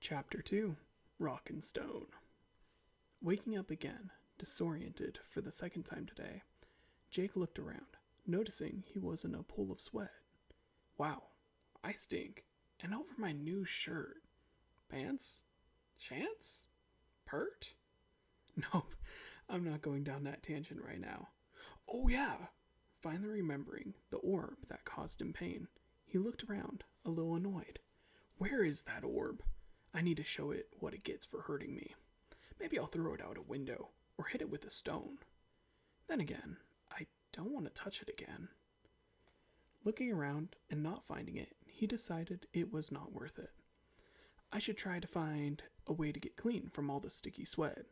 Chapter 2 Rock and Stone. Waking up again, disoriented for the second time today, Jake looked around, noticing he was in a pool of sweat. Wow, I stink. And over my new shirt. Pants? Chance? Pert? Nope, I'm not going down that tangent right now. Oh yeah! Finally remembering the orb that caused him pain, he looked around, a little annoyed. Where is that orb? I need to show it what it gets for hurting me. Maybe I'll throw it out a window, or hit it with a stone. Then again, I don't want to touch it again. Looking around and not finding it, he decided it was not worth it. I should try to find a way to get clean from all the sticky sweat.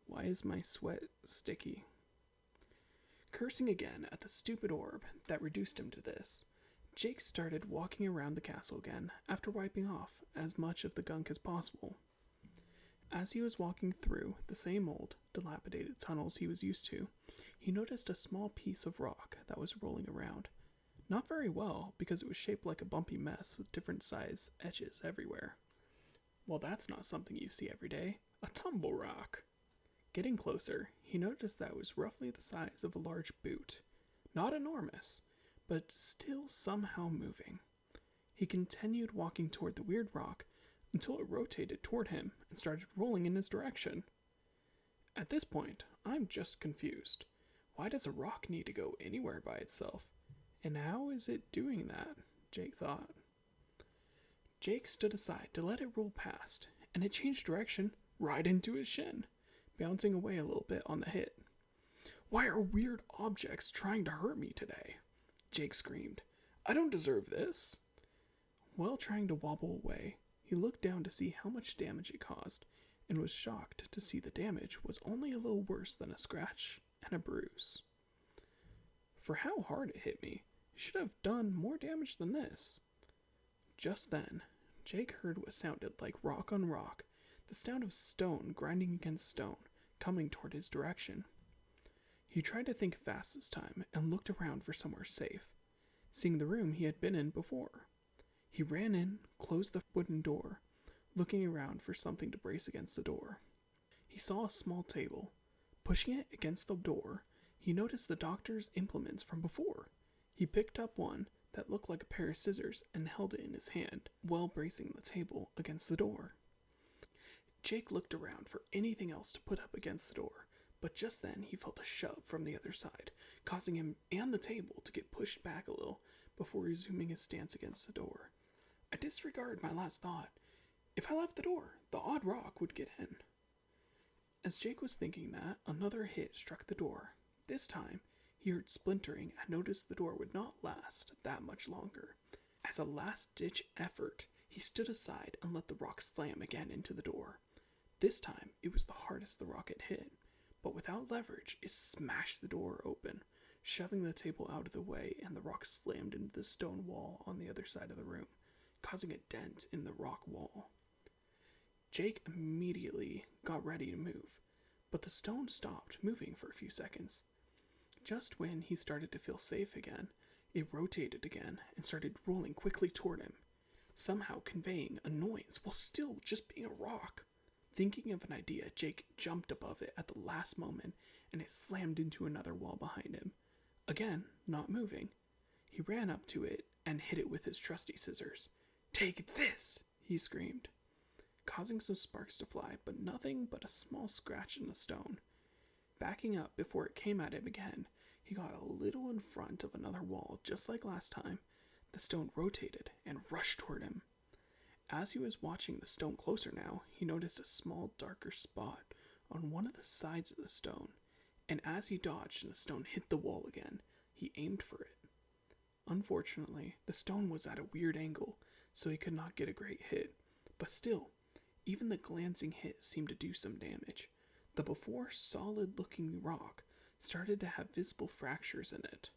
Why is my sweat sticky? Cursing again at the stupid orb that reduced him to this, Jake started walking around the castle again after wiping off as much of the gunk as possible. As he was walking through the same old, dilapidated tunnels he was used to, he noticed a small piece of rock that was rolling around. Not very well, because it was shaped like a bumpy mess with different size edges everywhere. Well, that's not something you see every day. A tumble rock. Getting closer, he noticed that it was roughly the size of a large boot. Not enormous, but still somehow moving. He continued walking toward the weird rock until it rotated toward him and started rolling in his direction. At this point, I'm just confused. Why does a rock need to go anywhere by itself? And how is it doing that? Jake thought. Jake stood aside to let it roll past, and it changed direction right into his shin, bouncing away a little bit on the hit. Why are weird objects trying to hurt me today? Jake screamed. I don't deserve this. While trying to wobble away, he looked down to see how much damage it caused, and was shocked to see the damage was only a little worse than a scratch and a bruise. For how hard it hit me, it should have done more damage than this. Just then, Jake heard what sounded like rock on rock, the sound of stone grinding against stone, coming toward his direction. He tried to think fast this time and looked around for somewhere safe, seeing the room he had been in before. He ran in, closed the wooden door, looking around for something to brace against the door. He saw a small table. Pushing it against the door, he noticed the doctor's implements from before. He picked up one that looked like a pair of scissors and held it in his hand, while bracing the table against the door. Jake looked around for anything else to put up against the door, but just then he felt a shove from the other side, causing him and the table to get pushed back a little before resuming his stance against the door. I disregarded my last thought. If I left the door, the odd rock would get in. As Jake was thinking that, another hit struck the door. This time, he heard splintering and noticed the door would not last that much longer. As a last-ditch effort, he stood aside and let the rock slam again into the door. This time, it was the hardest the rock had hit, but without leverage, it smashed the door open, shoving the table out of the way, and the rock slammed into the stone wall on the other side of the room, causing a dent in the rock wall. Jake immediately got ready to move, but the stone stopped moving for a few seconds. Just when he started to feel safe again, it rotated again and started rolling quickly toward him, somehow conveying a noise while still just being a rock. Thinking of an idea, Jake jumped above it at the last moment, and it slammed into another wall behind him. Again, not moving. He ran up to it and hit it with his trusty scissors. Take this! He screamed, causing some sparks to fly, but nothing but a small scratch in the stone. Backing up before it came at him again, he got a little in front of another wall, just like last time. The stone rotated and rushed toward him. As he was watching the stone closer now, he noticed a small darker spot on one of the sides of the stone, and as he dodged and the stone hit the wall again, he aimed for it. Unfortunately, the stone was at a weird angle, so he could not get a great hit, but still, even the glancing hit seemed to do some damage. The before solid-looking rock started to have visible fractures in it.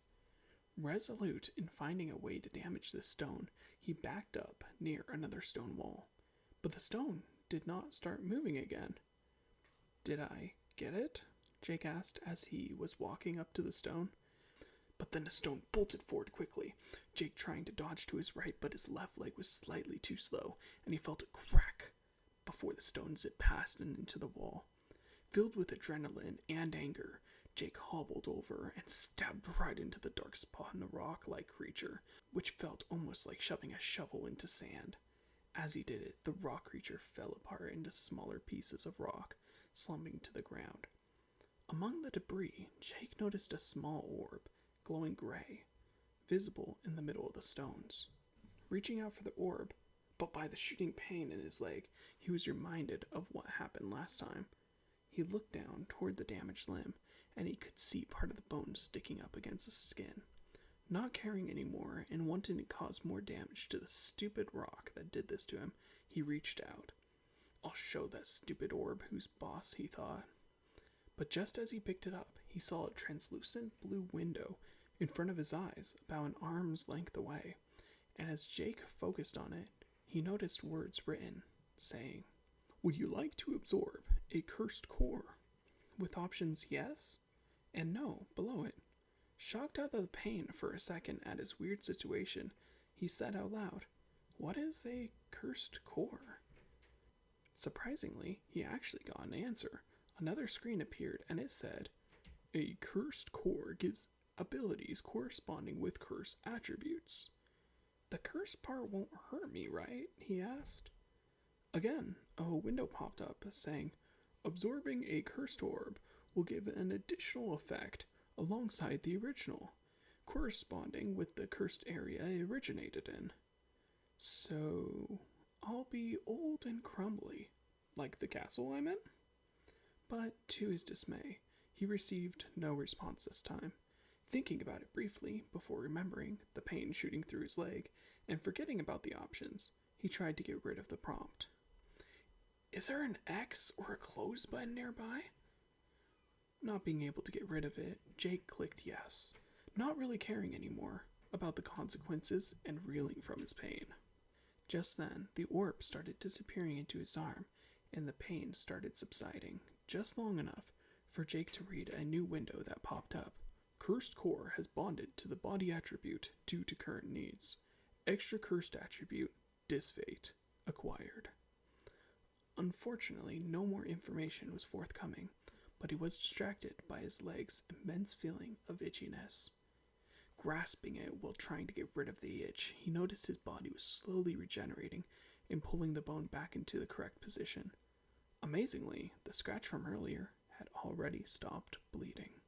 Resolute in finding a way to damage this stone, he backed up near another stone wall. But the stone did not start moving again. Did I get it? Jake asked as he was walking up to the stone. But then the stone bolted forward quickly, Jake trying to dodge to his right, but his left leg was slightly too slow, and he felt a crack. before the stone zipped past and into the wall. Filled with adrenaline and anger, Jake hobbled over and stabbed right into the dark spot in the rock-like creature, which felt almost like shoving a shovel into sand. As he did it, the rock creature fell apart into smaller pieces of rock, slumping to the ground. Among the debris, Jake noticed a small orb, glowing gray, visible in the middle of the stones. Reaching out for the orb, but by the shooting pain in his leg, he was reminded of what happened last time. He looked down toward the damaged limb, and he could see part of the bone sticking up against the skin. Not caring anymore and wanting to cause more damage to the stupid rock that did this to him, he reached out. I'll show that stupid orb who's boss, he thought. But just as he picked it up, he saw a translucent blue window in front of his eyes about an arm's length away, and as Jake focused on it, he noticed words written, saying, "Would you like to absorb a cursed core?" With options yes and no below it. Shocked out of the pain for a second at his weird situation, he said out loud, "What is a cursed core?" Surprisingly, he actually got an answer. Another screen appeared and it said, "A cursed core gives abilities corresponding with curse attributes." "The curse part won't hurt me, right?" he asked. Again, a window popped up saying, "Absorbing a cursed orb will give an additional effect alongside the original, corresponding with the cursed area it originated in. So, I'll be old and crumbly, like the castle I'm in?" But to his dismay, he received no response this time. Thinking about it briefly before remembering the pain shooting through his leg and forgetting about the options, he tried to get rid of the prompt. "Is there an X or a close button nearby?" Not being able to get rid of it, Jake clicked yes, not really caring anymore about the consequences and reeling from his pain. Just then, the orb started disappearing into his arm, and the pain started subsiding, just long enough for Jake to read a new window that popped up. "Cursed core has bonded to the body attribute due to current needs. Extra cursed attribute, Disfate, acquired." Unfortunately, no more information was forthcoming, but he was distracted by his leg's immense feeling of itchiness. Grasping it while trying to get rid of the itch, he noticed his body was slowly regenerating and pulling the bone back into the correct position. Amazingly, the scratch from earlier had already stopped bleeding.